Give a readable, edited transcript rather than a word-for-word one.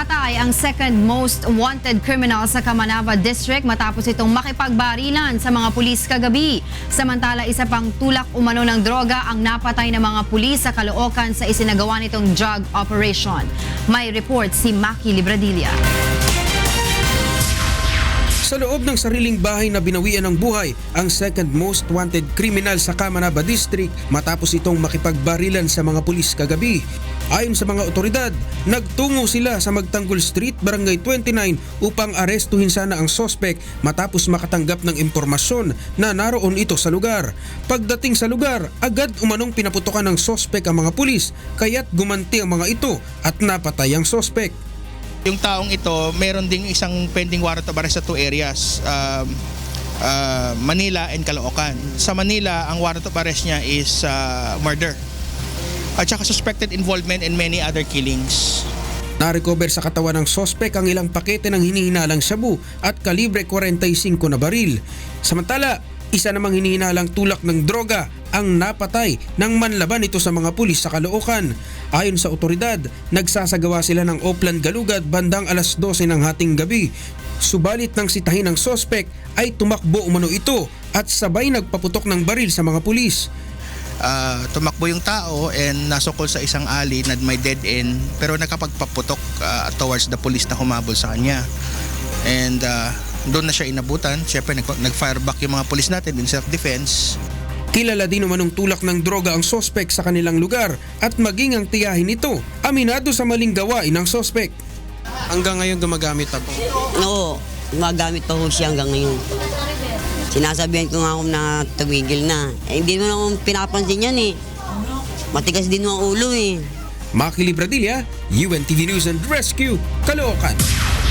Napatay ang second most wanted criminal sa Camanava District matapos itong makipagbarilan sa mga pulis kagabi. Samantala, isa pang tulak umano ng droga ang napatay ng mga pulis sa Caloocan sa isinagawa nitong drug operation. May report si Maki Libradilla. Sa loob ng sariling bahay na binawian ng buhay ang second most wanted criminal sa Camanava District matapos itong makipagbarilan sa mga pulis kagabi. Ayon sa mga otoridad, nagtungo sila sa Magtanggol Street, Barangay 29 upang arestuhin sana ang sospek matapos makatanggap ng impormasyon na naroon ito sa lugar. Pagdating sa lugar, agad umanong pinaputokan ng sospek ang mga pulis kaya't gumanti ang mga ito at napatay ang sospek. Yung taong ito, meron ding isang pending warrant of arrest sa two areas, Manila and Caloocan. Sa Manila, ang warrant of arrest niya is murder at saka suspected involvement in many other killings. Narecover sa katawan ng sospek ang ilang pakete ng hinihinalang shabu at kalibre 45 na baril. Samantala, isa namang hinihinalang tulak ng droga ang napatay nang manlaban ito sa mga pulis sa Caloocan. Ayon sa otoridad, nagsasagawa sila ng Oplan Galugad bandang alas 12 ng hating gabi. Subalit nang sitahin ng sospek ay tumakbo umano ito at sabay nagpaputok ng baril sa mga pulis. Tumakbo yung tao and nasukol sa isang alley na may dead end pero nakapagpaputok towards the police na humabol sa kanya. And doon na siya inabutan. Siyempre nag-fire back yung mga pulis natin in self-defense. Kilala din namanong tulak ng droga ang sospek sa kanilang lugar at maging ang tiyahin nito, aminado sa maling gawain ng sospek. Hanggang ngayon gumagamit pa po? Oo, gumagamit pa po siya hanggang ngayon. Sinasabihan ko nga ako na tumigil na. Hindi mo na akong pinapansin yan eh. Matigas din ang ulo eh. Maki Libradilla, UNTV News and Rescue, Caloocan.